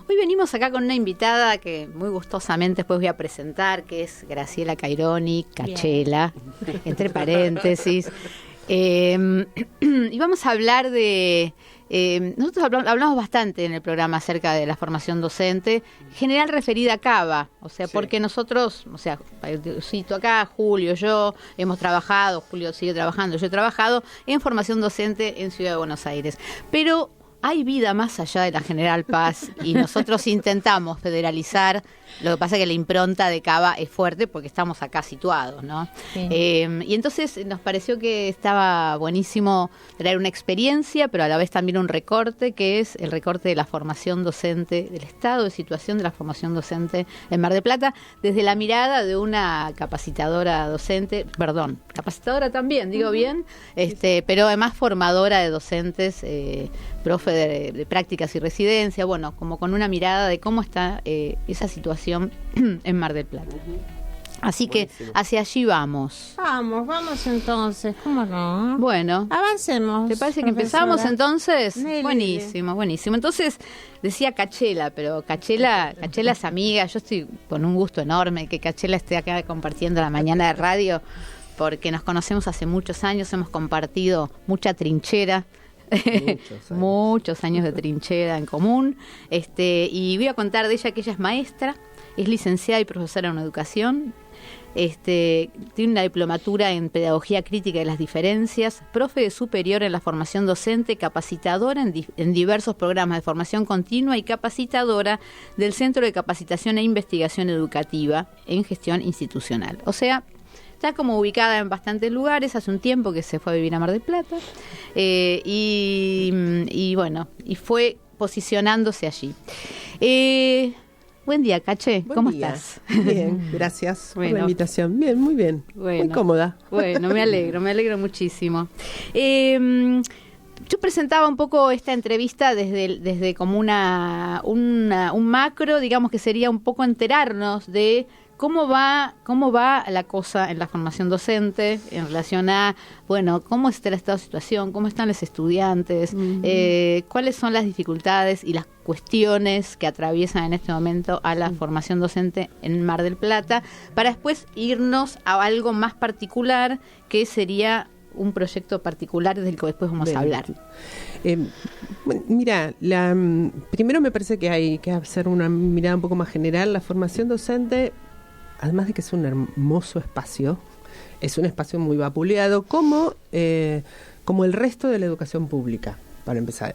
Hoy venimos acá con una invitada que muy gustosamente después voy a presentar, que es Graciela Caironi, Cachela, entre paréntesis. Y vamos a hablar de... nosotros hablamos bastante en el programa acerca de la formación docente, en general referida a Cava, o sea, porque nosotros, o sea, yo cito acá, Julio, yo hemos trabajado, Julio sigue trabajando, yo he trabajado en formación docente en Ciudad de Buenos Aires, pero hay vida más allá de la General Paz y nosotros intentamos federalizar. Lo que pasa es que la impronta de Cava es fuerte porque estamos acá situados, ¿no? Sí. Y entonces nos pareció que estaba buenísimo traer una experiencia, pero a la vez también un recorte, que es el recorte de la formación docente, del estado de situación de la formación docente en Mar del Plata, desde la mirada de una capacitadora docente, capacitadora también, digo bien, pero además formadora de docentes, profe de prácticas y residencia, bueno, como con una mirada de cómo está esa situación en Mar del Plata. Así buenísimo. Que hacia allí vamos. Vamos entonces, ¿cómo no? Bueno, avancemos. ¿Te parece que empezamos entonces? Buenísimo. Entonces, decía Cachela, pero Cachela es amiga. Yo estoy con un gusto enorme que Cachela esté acá compartiendo la mañana de radio, porque nos conocemos hace muchos años, hemos compartido mucha trinchera. Muchos años de trinchera en común. Y voy a contar de ella que ella es maestra, es licenciada y profesora en educación, tiene una diplomatura en pedagogía crítica de las diferencias, profe de superior en la formación docente, capacitadora en diversos programas de formación continua y capacitadora del Centro de Capacitación e Investigación Educativa en Gestión Institucional. O sea, está como ubicada en bastantes lugares, hace un tiempo que se fue a vivir a Mar del Plata, y fue posicionándose allí. Buen día, Caché, ¿cómo estás? Bien, gracias por la invitación. Bien, muy bien, muy cómoda. Bueno, me alegro muchísimo. Yo presentaba un poco esta entrevista desde como un macro, digamos que sería un poco enterarnos de ¿cómo va la cosa en la formación docente en relación a, cómo está el estado de situación, cómo están los estudiantes, cuáles son las dificultades y las cuestiones que atraviesan en este momento a la formación docente en Mar del Plata, para después irnos a algo más particular, que sería un proyecto particular del que después vamos a hablar. Mira, primero me parece que hay que hacer una mirada un poco más general. La formación docente, además de que es un hermoso espacio, es un espacio muy vapuleado, como el resto de la educación pública, para empezar.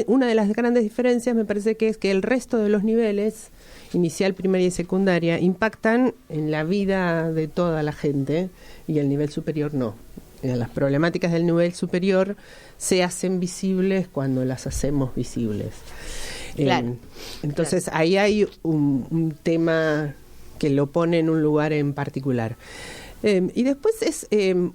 Una de las grandes diferencias me parece que es que el resto de los niveles, inicial, primaria y secundaria, impactan en la vida de toda la gente, y el nivel superior no. Las problemáticas del nivel superior se hacen visibles cuando las hacemos visibles. Claro. Entonces, ahí hay un tema que lo pone en un lugar en particular. Y después es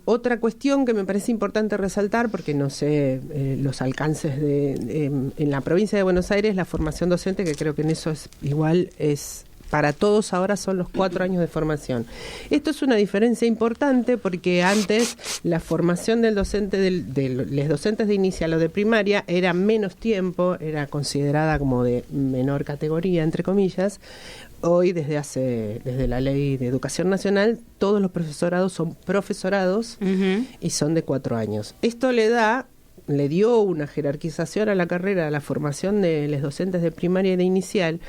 otra cuestión que me parece importante resaltar, porque no sé los alcances en la provincia de Buenos Aires, la formación docente, que creo que en eso es para todos ahora son los 4 años de formación. Esto es una diferencia importante porque antes la formación del docente, de los docentes de inicial o de primaria, era menos tiempo, era considerada como de menor categoría, entre comillas. Hoy, desde la Ley de Educación Nacional, todos los profesorados son profesorados y son de 4 años. Esto le dio una jerarquización a la carrera, a la formación de los docentes de primaria y de inicial,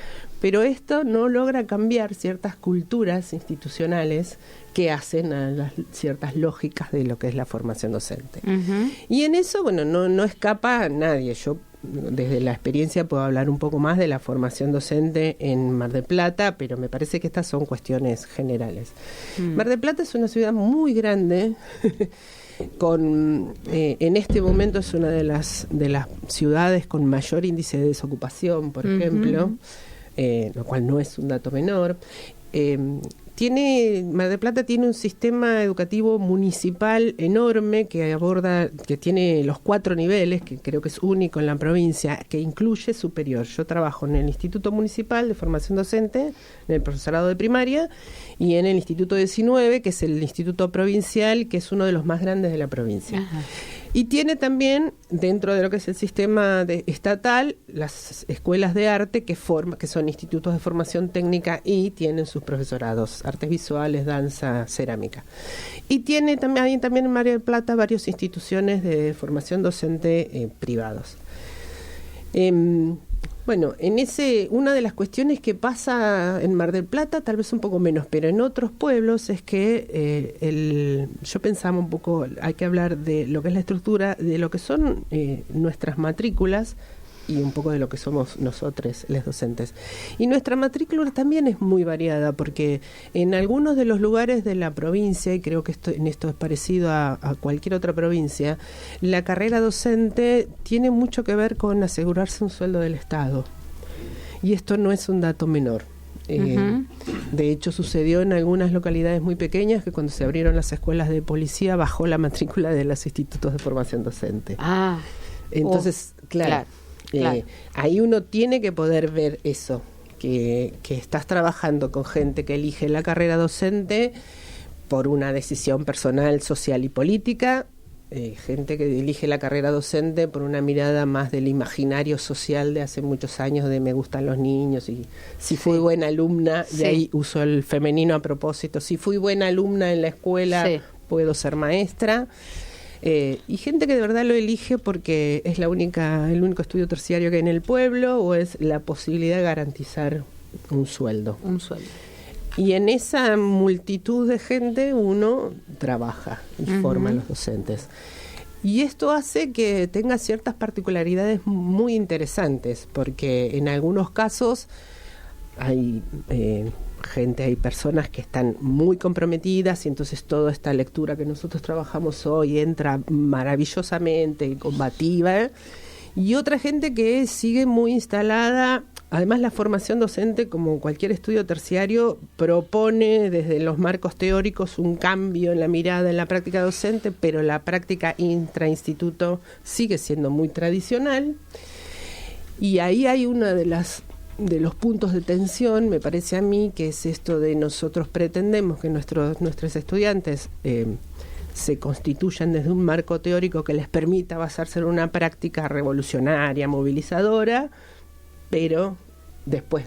pero esto no logra cambiar ciertas culturas institucionales que hacen a las ciertas lógicas de lo que es la formación docente. Y en eso, no escapa a nadie. Yo, desde la experiencia, puedo hablar un poco más de la formación docente en Mar del Plata, pero me parece que estas son cuestiones generales. Mar del Plata es una ciudad muy grande, en este momento es una de las ciudades con mayor índice de desocupación, por ejemplo, lo cual no es un dato menor. Mar del Plata tiene un sistema educativo municipal enorme que tiene los 4 niveles, que creo que es único en la provincia, que incluye superior. Yo trabajo en el Instituto Municipal de Formación Docente, en el profesorado de primaria, y en el Instituto 19, que es el Instituto Provincial, que es uno de los más grandes de la provincia. Y tiene también, dentro de lo que es el sistema estatal, las escuelas de arte que son institutos de formación técnica y tienen sus profesorados, artes visuales, danza, cerámica. Y hay también en Mar del Plata varias instituciones de formación docente privados. Bueno, una de las cuestiones que pasa en Mar del Plata, tal vez un poco menos, pero en otros pueblos, es que yo pensaba un poco, hay que hablar de lo que es la estructura, de lo que son nuestras matrículas y un poco de lo que somos nosotros, los docentes. Y nuestra matrícula también es muy variada, porque en algunos de los lugares de la provincia, y creo que esto es parecido a cualquier otra provincia, la carrera docente tiene mucho que ver con asegurarse un sueldo del Estado. Y esto no es un dato menor. De hecho, sucedió en algunas localidades muy pequeñas que cuando se abrieron las escuelas de policía bajó la matrícula de los institutos de formación docente. Entonces, claro. Ahí uno tiene que poder ver eso, que estás trabajando con gente que elige la carrera docente por una decisión personal, social y política, gente que elige la carrera docente por una mirada más del imaginario social de hace muchos años, de me gustan los niños, y si fui buena alumna, y ahí uso el femenino a propósito, si fui buena alumna en la escuela, puedo ser maestra. Y gente que de verdad lo elige porque es el único estudio terciario que hay en el pueblo, o es la posibilidad de garantizar un sueldo. Y en esa multitud de gente uno trabaja y forma a los docentes. Y esto hace que tenga ciertas particularidades muy interesantes, porque en algunos casos hay hay personas que están muy comprometidas y entonces toda esta lectura que nosotros trabajamos hoy entra maravillosamente combativa, y otra gente que sigue muy instalada. Además, la formación docente, como cualquier estudio terciario, propone desde los marcos teóricos un cambio en la mirada en la práctica docente, pero la práctica intrainstituto sigue siendo muy tradicional, y ahí hay una de los puntos de tensión, me parece a mí, que es esto de nosotros pretendemos que nuestros estudiantes se constituyan desde un marco teórico que les permita basarse en una práctica revolucionaria, movilizadora, pero después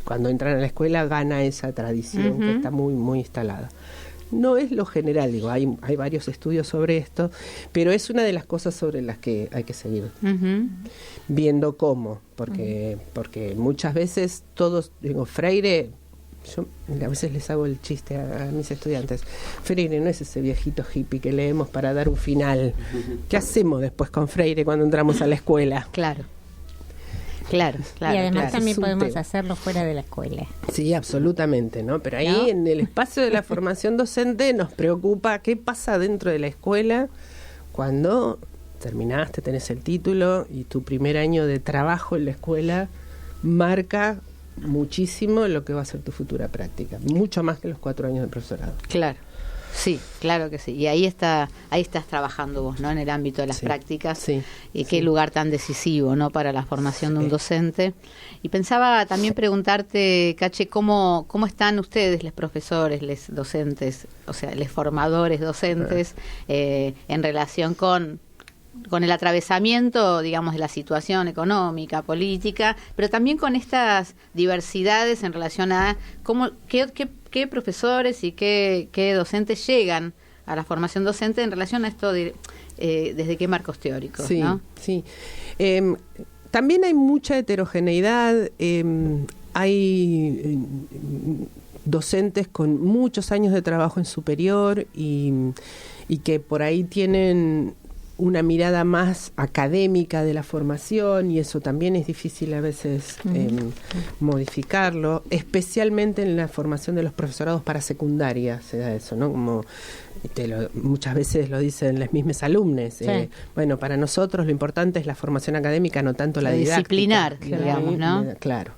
cuando entran a la escuela, gana esa tradición que está muy, muy instalada. No es lo general, hay varios estudios sobre esto, pero es una de las cosas sobre las que hay que seguir viendo cómo, porque muchas veces Freire, yo a veces les hago el chiste a mis estudiantes, Freire no es ese viejito hippie que leemos para dar un final. ¿Qué hacemos después con Freire cuando entramos a la escuela? Claro. Y además también podemos hacerlo fuera de la escuela. Sí, absolutamente, ¿no? Pero ahí en el espacio de la formación docente nos preocupa qué pasa dentro de la escuela cuando terminaste, tenés el título y tu primer año de trabajo en la escuela marca muchísimo lo que va a ser tu futura práctica, mucho más que los 4 años de profesorado. Claro. Sí, claro que sí. Y ahí estás trabajando vos, ¿no? En el ámbito de las prácticas. Y qué lugar tan decisivo, ¿no? Para la formación de un docente. Y pensaba también preguntarte, Cache, ¿cómo están ustedes, los profesores, los docentes, o sea, los formadores docentes, en relación con el atravesamiento, digamos, de la situación económica, política, pero también con estas diversidades en relación a qué profesores y qué docentes llegan a la formación docente en relación a esto desde qué marcos teóricos, ¿no? Sí. También hay mucha heterogeneidad, hay docentes con muchos años de trabajo en superior y que por ahí tienen una mirada más académica de la formación, y eso también es difícil a veces modificarlo, especialmente en la formación de los profesorados para secundaria se da eso, ¿no? Como muchas veces lo dicen los mismos alumnos. Bueno, para nosotros lo importante es la formación académica, no tanto la didáctica. Disciplinar, digamos, ¿no? Claro.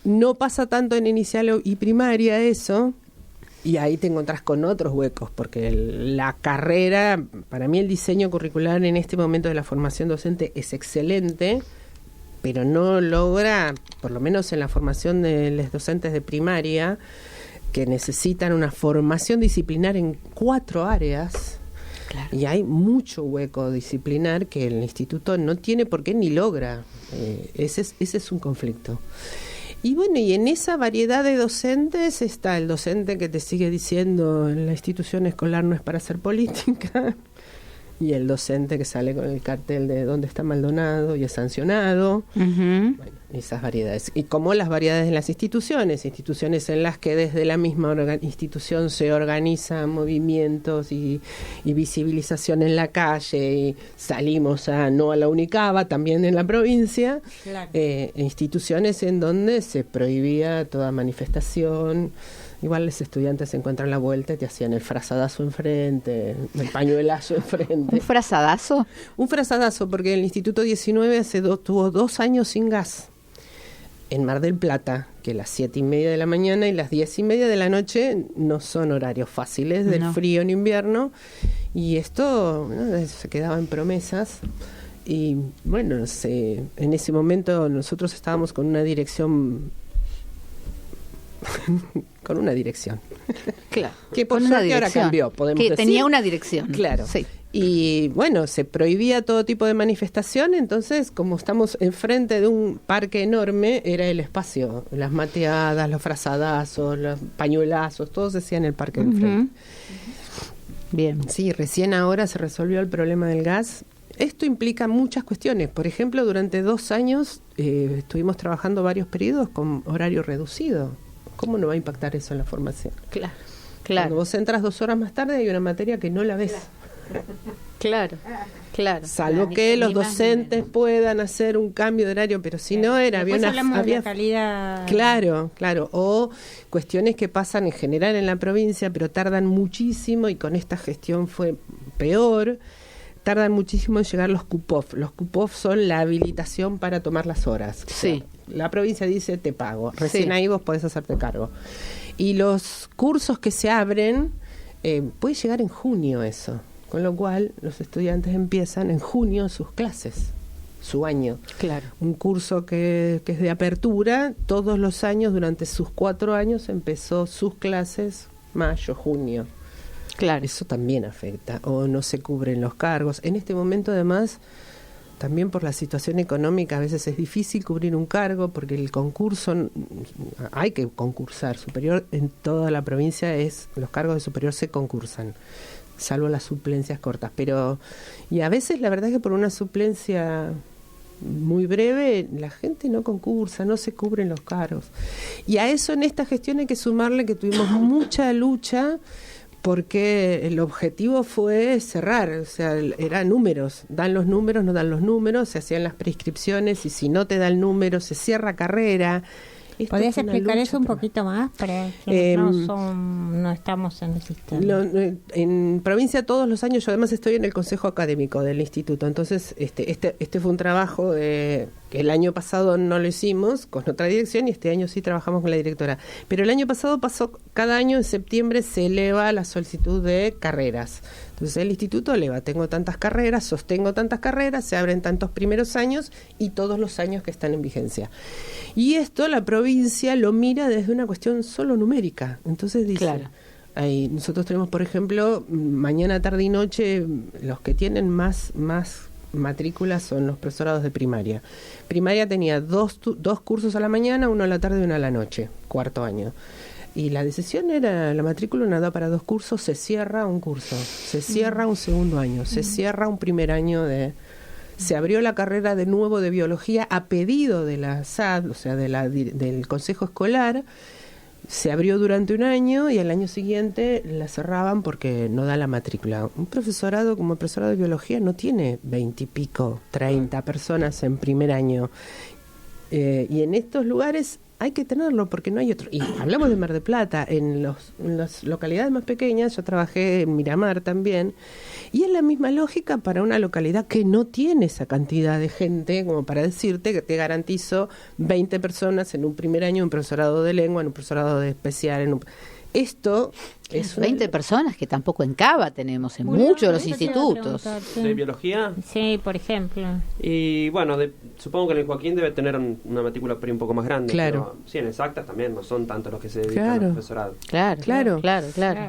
No pasa tanto en inicial y primaria eso. Y ahí te encontrás con otros huecos, porque la carrera, para mí el diseño curricular en este momento de la formación docente es excelente, pero no logra, por lo menos en la formación de los docentes de primaria, que necesitan una formación disciplinar en 4 áreas, Claro. Y hay mucho hueco disciplinar que el instituto no tiene por qué ni logra. Ese es un conflicto. Y bueno, y en esa variedad de docentes está el docente que te sigue diciendo la institución escolar no es para hacer política, y el docente que sale con el cartel de dónde está Maldonado y es sancionado. Bueno, esas variedades. Y como las variedades de las instituciones en las que desde la misma institución se organizan movimientos y visibilización en la calle, y salimos no a la Unicaba, también en la provincia, claro. Instituciones en donde se prohibía toda manifestación. Igual los estudiantes se encuentran la vuelta y te hacían el frazadazo enfrente, el pañuelazo enfrente. ¿Un frazadazo? Un frazadazo, porque el Instituto 19 tuvo 2 años sin gas en Mar del Plata, que las 7:30 de la mañana y las 10:30 de la noche no son horarios fáciles del frío en invierno, y esto se quedaba en promesas. Y bueno, en ese momento nosotros estábamos con una dirección con una dirección. Claro. Que por suerte ahora cambió, podemos decir. Tenía una dirección. Claro. Sí. Y bueno, se prohibía todo tipo de manifestación, entonces como estamos enfrente de un parque enorme, era el espacio, las mateadas, los frazadazos, los pañuelazos, todo se hacía en el parque de enfrente. Bien. Sí, recién ahora se resolvió el problema del gas. Esto implica muchas cuestiones. Por ejemplo, durante 2 años estuvimos trabajando varios periodos con horario reducido. ¿Cómo no va a impactar eso en la formación? Claro. Cuando vos entras 2 horas más tarde hay una materia que no la ves. Claro. Salvo que los docentes puedan hacer un cambio de horario, pero si no era... había calidad... Claro. O cuestiones que pasan en general en la provincia, pero tardan muchísimo, y con esta gestión fue peor. Tardan muchísimo en llegar los CUPOF. Los CUPOF son la habilitación para tomar las horas. Sí. O sea, la provincia dice, te pago. Recién ahí vos podés hacerte cargo. Y los cursos que se abren, puede llegar en junio eso. Con lo cual, los estudiantes empiezan en junio sus clases, su año. Claro. Un curso que es de apertura, todos los años, durante sus 4 años, empezó sus clases mayo, junio. Claro. Eso también afecta, o no se cubren los cargos. En este momento, además, también por la situación económica, a veces es difícil cubrir un cargo, porque el concurso, hay que concursar. Superior en toda la provincia, los cargos de superior se concursan, salvo las suplencias cortas. Y a veces la verdad es que por una suplencia muy breve, la gente no concursa, no se cubren los cargos. Y a eso en esta gestión hay que sumarle que tuvimos mucha lucha, porque el objetivo fue cerrar, o sea, eran números, dan los números, no dan los números, se hacían las prescripciones, y si no te da el número, se cierra carrera. ¿Podrías explicar eso un poquito más para que no estamos en el sistema? En provincia todos los años, yo además estoy en el consejo académico del instituto, entonces este fue un trabajo que el año pasado no lo hicimos con otra dirección, y este año sí trabajamos con la directora. Pero el año pasado cada año en septiembre se eleva la solicitud de carreras. Entonces el instituto eleva, tengo tantas carreras, sostengo tantas carreras, se abren tantos primeros años y todos los años que están en vigencia. Y esto la provincia lo mira desde una cuestión solo numérica. Entonces dice, claro, nosotros tenemos, por ejemplo, mañana, tarde y noche, los que tienen más matrículas son los profesorados de primaria. Primaria tenía 2 cursos a la mañana, 1 a la tarde y 1 a la noche, 4º año. Y la decisión era, la matrícula no da para 2 cursos, se cierra un curso, se cierra un 2º año, se cierra un 1er año se abrió la carrera de nuevo de biología a pedido de la SAD, o sea, del Consejo Escolar. Se abrió durante 1 año y al año siguiente la cerraban porque no da la matrícula. Un profesorado como el profesorado de biología no tiene 20 y pico, 30 personas en 1er año. Y en estos lugares hay que tenerlo porque no hay otro. Y hablamos de Mar del Plata, en las localidades más pequeñas, yo trabajé en Miramar también, y es la misma lógica para una localidad que no tiene esa cantidad de gente como para decirte que te garantizo 20 personas en un 1er año, un profesorado de lengua, en un profesorado de especial, esto es 20 personas que tampoco en Cava tenemos, en muchos de los institutos. ¿De biología? Sí, por ejemplo. Y bueno, supongo que en el Joaquín debe tener una matrícula por ahí un poco más grande. Claro. Pero, sí, en exactas también no son tantos los que se dedican al profesorado. Claro.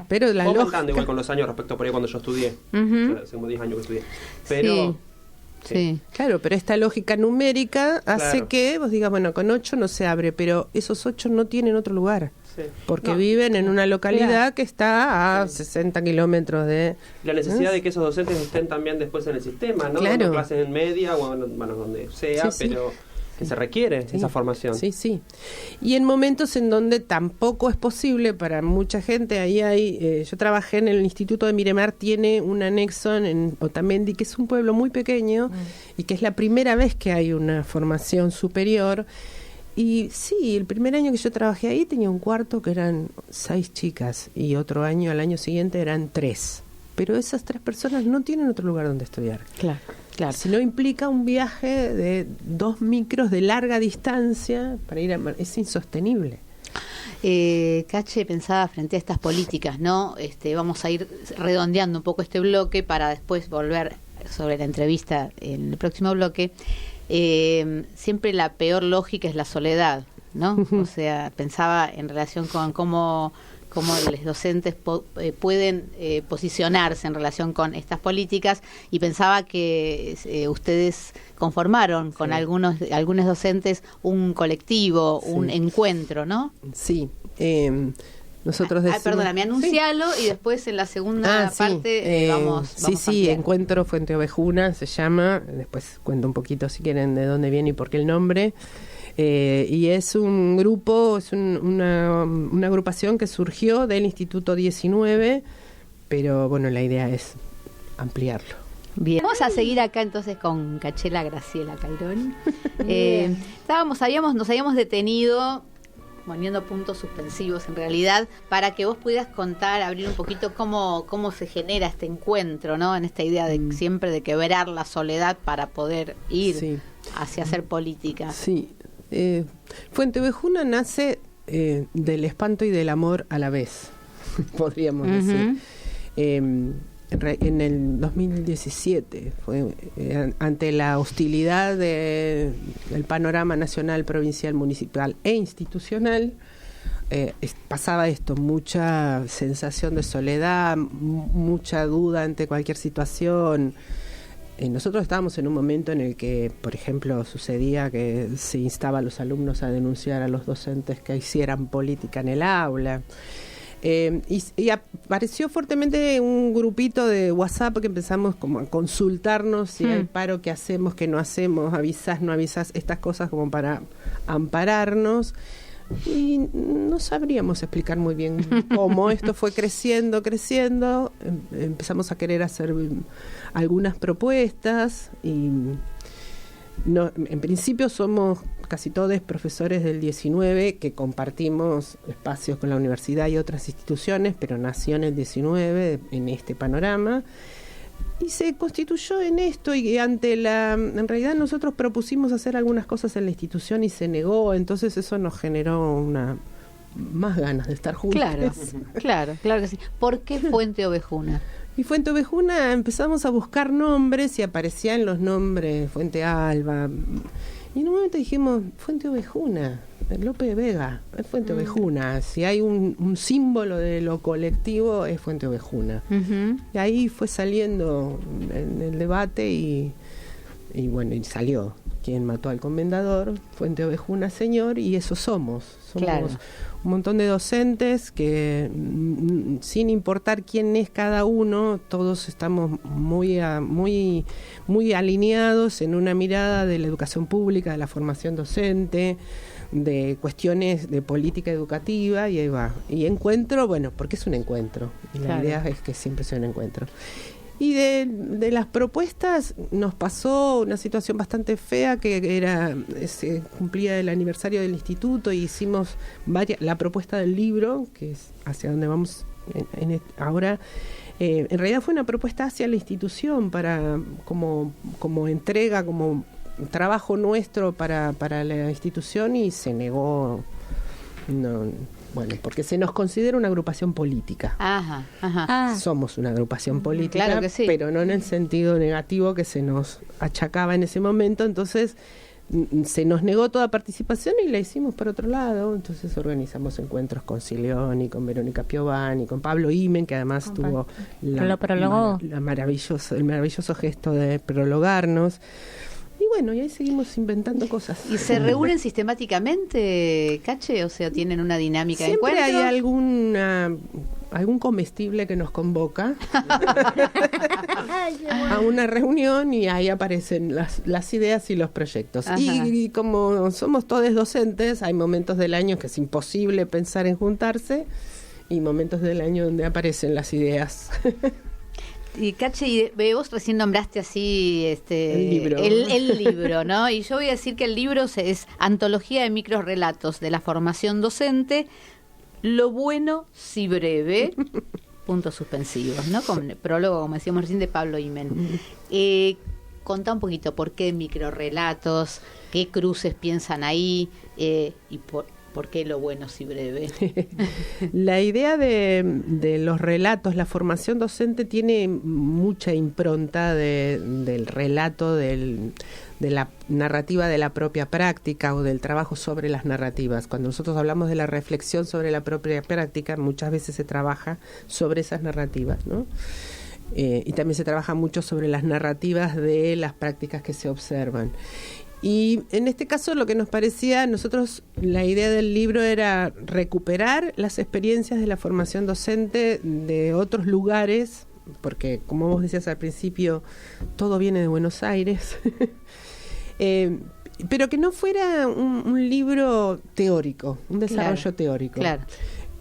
Pero la lógica... aumentando igual con los años respecto por ahí cuando yo estudié. Hace como 10 años que estudié. Pero... Sí. Claro, pero esta lógica numérica hace que vos digas, bueno, con 8 no se abre, pero esos 8 no tienen otro lugar. Porque viven en una localidad que está a 60 kilómetros de... La necesidad de que esos docentes estén también después en el sistema, ¿no? Dando clases en media o bueno, donde sea, pero que se requiere esa formación. Sí. Y en momentos en donde tampoco es posible para mucha gente, ahí hay... yo trabajé en el Instituto de Miramar, tiene un anexo en Otamendi, que es un pueblo muy pequeño y que es la primera vez que hay una formación superior. Y sí, el primer año que yo trabajé ahí tenía un cuarto que eran 6 chicas y otro año, al año siguiente, eran 3. Pero esas 3 personas no tienen otro lugar donde estudiar. Claro. Si no implica un viaje de 2 micros de larga distancia para ir a... Es insostenible. Cache, pensaba frente a estas políticas, ¿no? Vamos a ir redondeando un poco este bloque para después volver sobre la entrevista en el próximo bloque. Siempre la peor lógica es la soledad, ¿no? O sea, pensaba en relación con cómo los docentes pueden posicionarse en relación con estas políticas, y pensaba que ustedes conformaron con algunos docentes un colectivo, un encuentro, ¿no? Sí. Nosotros decimos... perdóname, anuncialo y después en la segunda parte vamos Sí, Encuentro Fuente Ovejuna se llama, después cuento un poquito si quieren de dónde viene y por qué el nombre. Y es un grupo, es una agrupación que surgió del Instituto 19, pero bueno, la idea es ampliarlo. Bien, vamos a seguir acá entonces con Cachela Graciela Cairón. Nos habíamos detenido poniendo puntos suspensivos en realidad, para que vos pudieras contar, abrir un poquito cómo se genera este encuentro, ¿no? En esta idea de siempre de quebrar la soledad para poder ir hacia hacer política. Sí. Fuente Ovejuna nace del espanto y del amor a la vez, podríamos decir. En el 2017 fue ante la hostilidad del panorama nacional, provincial, municipal e institucional, pasaba esto, mucha sensación de soledad, mucha duda ante cualquier situación. Nosotros estábamos en un momento en el que, por ejemplo, sucedía que se instaba a los alumnos a denunciar a los docentes que hicieran política en el aula. Y apareció fuertemente un grupito de WhatsApp que empezamos como a consultarnos si hay paro, qué hacemos, qué no hacemos, avisás, no avisás, estas cosas como para ampararnos. Y no sabríamos explicar muy bien cómo esto fue creciendo. Empezamos a querer hacer algunas propuestas y en principio somos casi todos profesores del 19 que compartimos espacios con la universidad y otras instituciones, pero nació en el 19 en este panorama y se constituyó en esto. Y en realidad nosotros propusimos hacer algunas cosas en la institución y se negó, entonces eso nos generó más ganas de estar juntos. Claro que sí. ¿Por qué Fuente Ovejuna? Y Fuente Ovejuna empezamos a buscar nombres y aparecían los nombres Fuente Alba. Y en un momento dijimos, Fuente Ovejuna, López de Vega, es Fuente Ovejuna. Si hay un símbolo de lo colectivo, es Fuente Ovejuna. Y ahí fue saliendo en el debate y bueno, y salió. Quien mató al comendador, Fuente Ovejuna, señor, y eso somos. Un montón de docentes que, sin importar quién es cada uno, todos estamos muy alineados en una mirada de la educación pública, de la formación docente, de cuestiones de política educativa, y ahí va. Y encuentro, bueno, porque es un encuentro, y la idea es que siempre sea un encuentro. Y de las propuestas nos pasó una situación bastante fea, que se cumplía el aniversario del instituto y hicimos la propuesta del libro, que es hacia donde vamos ahora. En realidad fue una propuesta hacia la institución para como entrega, como trabajo nuestro para la institución, y se negó. Bueno, porque se nos considera una agrupación política. Ajá, ajá. Somos una agrupación política, claro que sí, pero no en el sentido negativo que se nos achacaba en ese momento. Entonces se nos negó toda participación y la hicimos por otro lado. Entonces organizamos encuentros con Sileoni, con Verónica Piovani, con Pablo Imen, que además tuvo el maravilloso gesto de prologarnos. Y bueno, y ahí seguimos inventando cosas. ¿Y se reúnen sistemáticamente, Cache? O sea, ¿tienen una dinámica de encuentro? Siempre hay algún comestible que nos convoca a una reunión y ahí aparecen las ideas y los proyectos. Y como somos todos docentes, hay momentos del año que es imposible pensar en juntarse y momentos del año donde aparecen las ideas. Y Cache, vos recién nombraste así el libro. El libro, ¿no? Y yo voy a decir que el libro es Antología de microrrelatos de la formación docente, lo bueno si breve, puntos suspensivos, ¿no? Con el prólogo, como decíamos recién, de Pablo Imen. Contá un poquito por qué microrrelatos, qué cruces piensan ahí y ¿por qué lo bueno si breve? La idea de los relatos, la formación docente tiene mucha impronta del relato, de la narrativa de la propia práctica o del trabajo sobre las narrativas. Cuando nosotros hablamos de la reflexión sobre la propia práctica, muchas veces se trabaja sobre esas narrativas, ¿no? Y también se trabaja mucho sobre las narrativas de las prácticas que se observan. Y en este caso lo que nos parecía, nosotros la idea del libro era recuperar las experiencias de la formación docente de otros lugares, porque como vos decías al principio, todo viene de Buenos Aires, pero que no fuera un libro teórico, un desarrollo teórico. Claro.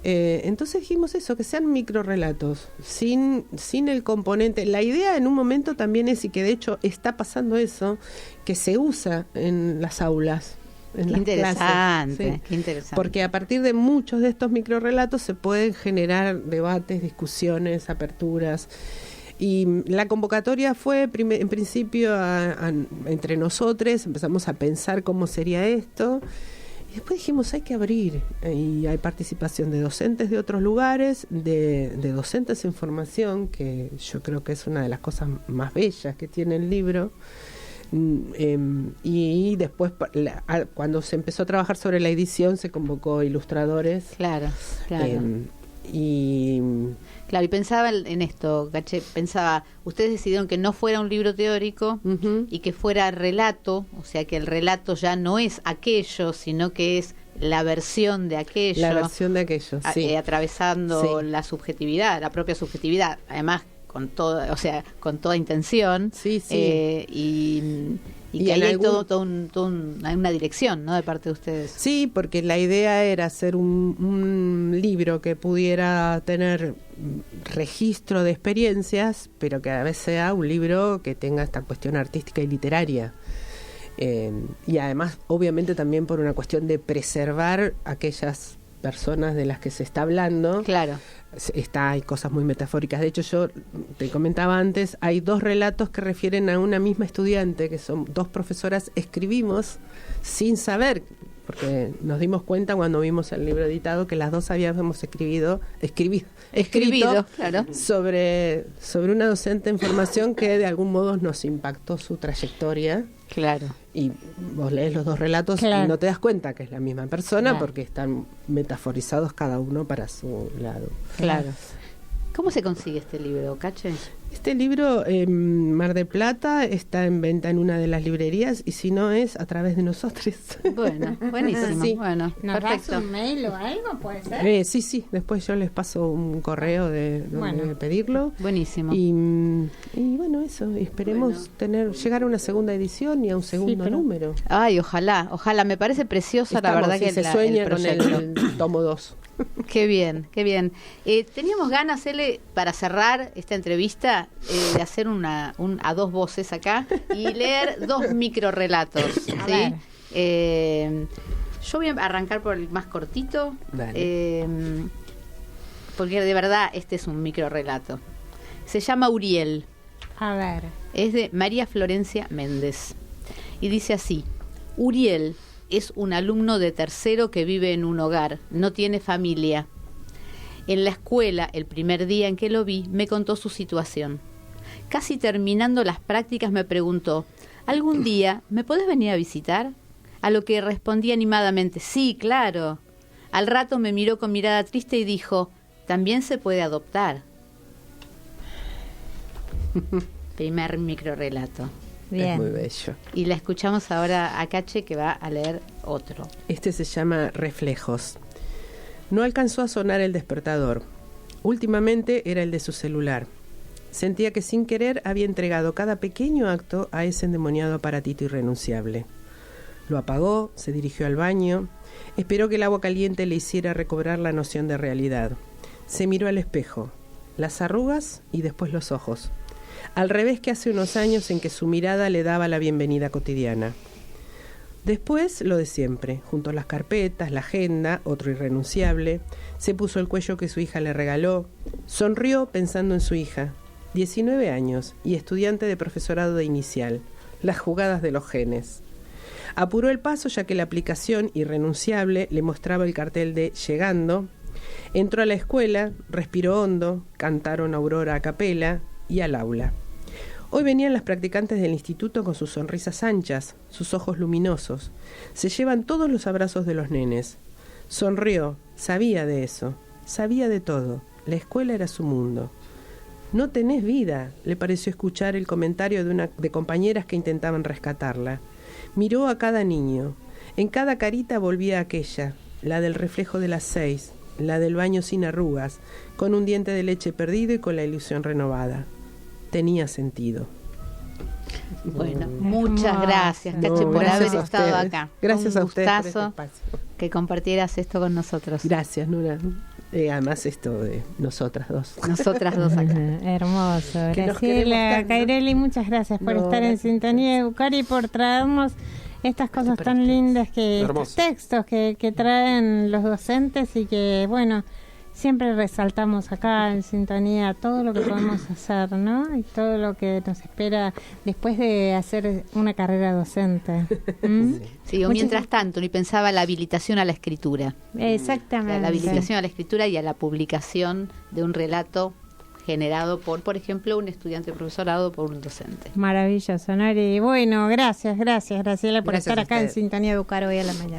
Entonces dijimos eso, que sean microrrelatos, sin el componente. La idea en un momento también es, y que de hecho está pasando eso, que se usa en las aulas, en las clases. Sí. Qué interesante. Porque a partir de muchos de estos microrrelatos se pueden generar debates, discusiones, aperturas. Y la convocatoria fue en principio entre nosotros, empezamos a pensar cómo sería esto. Después dijimos, hay que abrir, y hay participación de docentes de otros lugares, de docentes en formación, que yo creo que es una de las cosas más bellas que tiene el libro. Y después, cuando se empezó a trabajar sobre la edición, se convocó ilustradores. Claro. Claro, y pensaba en esto, Cache, ustedes decidieron que no fuera un libro teórico y que fuera relato, o sea que el relato ya no es aquello, sino que es la versión de aquello. La versión de aquello, sí. Atravesando la subjetividad, la propia subjetividad, además con toda intención. Sí. Y que hay una dirección, ¿no?, de parte de ustedes. Sí, porque la idea era hacer un libro que pudiera tener registro de experiencias, pero que a veces sea un libro que tenga esta cuestión artística y literaria. Y además, obviamente, también por una cuestión de preservar aquellas personas de las que se está hablando. Claro. Hay cosas muy metafóricas. De hecho, yo te comentaba antes, hay 2 relatos que refieren a una misma estudiante, que son 2 profesoras. Escribimos sin saber, porque nos dimos cuenta cuando vimos el libro editado que las 2 habíamos escrito claro, sobre una docente en formación que de algún modo nos impactó su trayectoria. Claro. Y vos lees los 2 relatos y no te das cuenta que es la misma persona, porque están metaforizados cada uno para su lado. Claro. ¿Cómo se consigue este libro, Cache? Este libro en Mar del Plata está en venta en una de las librerías, y si no es a través de nosotros. Bueno, buenísimo. Sí. Bueno, ¿nos perfecto. das un mail o algo, puede ser? Sí, después yo les paso un correo de pedirlo. Buenísimo. Y bueno, eso, esperemos llegar a una segunda edición y a un segundo número. Ay, ojalá, me parece preciosa. La verdad que se sueña con el tomo 2. Qué bien. Teníamos ganas, Ele, para cerrar esta entrevista, de hacer a 2 voces acá y leer 2 microrrelatos. ¿Sí? Yo voy a arrancar por el más cortito, porque de verdad este es un microrrelato. Se llama Uriel. A ver. Es de María Florencia Méndez. Y dice así: Uriel, es un alumno de tercero que vive en un hogar, no tiene familia. En la escuela, el primer día en que lo vi, me contó su situación. Casi terminando las prácticas me preguntó, ¿algún día me podés venir a visitar? A lo que respondí animadamente, sí, claro. Al rato me miró con mirada triste y dijo, también se puede adoptar. Primer microrrelato. Bien. Es muy bello. Y la escuchamos ahora a Cache, que va a leer otro. Este se llama Reflejos. No alcanzó a sonar el despertador. Últimamente era el de su celular. Sentía que sin querer había entregado cada pequeño acto a ese endemoniado aparatito irrenunciable. Lo apagó, se dirigió al baño, esperó que el agua caliente le hiciera recobrar la noción de realidad. Se miró al espejo, las arrugas y después los ojos. Al revés que hace unos años en que su mirada le daba la bienvenida cotidiana. Después lo de siempre, junto a las carpetas, la agenda, otro irrenunciable, se puso el cuello que su hija le regaló, sonrió pensando en su hija, 19 años y estudiante de profesorado de inicial, las jugadas de los genes. Apuró el paso ya que la aplicación irrenunciable le mostraba el cartel de Llegando. Entró a la escuela, respiró hondo, cantaron Aurora a capela y al aula. Hoy venían las practicantes del instituto con sus sonrisas anchas, sus ojos luminosos. Se llevan todos los abrazos de los nenes. Sonrió, sabía de eso, sabía de todo. La escuela era su mundo. No tenés vida, le pareció escuchar el comentario de compañeras que intentaban rescatarla. Miró a cada niño. En cada carita volvía aquella, la del reflejo de las 6, la del baño sin arrugas, con un diente de leche perdido y con la ilusión renovada. Tenía sentido. Bueno, muchas gracias, Cache, por haber estado acá. Gracias a ustedes por este espacio. Que compartieras esto con nosotros. Gracias, Nura. Además esto de nosotras dos. Nosotras dos acá. Hermoso. Graciela Cairelli, muchas gracias por estar en Sintonía de Educar y por traernos estas cosas tan lindas, estos textos que traen los docentes y que, bueno, siempre resaltamos acá en Sintonía todo lo que podemos hacer, ¿no? Y todo lo que nos espera después de hacer una carrera docente. Sí, o mientras tanto, ni pensaba la habilitación a la escritura. Exactamente. La habilitación a la escritura y a la publicación de un relato generado por ejemplo, un estudiante de profesorado, por un docente. Maravilloso, Nori. Bueno, gracias, Graciela, por estar acá en Sintonía Educar hoy a la mañana.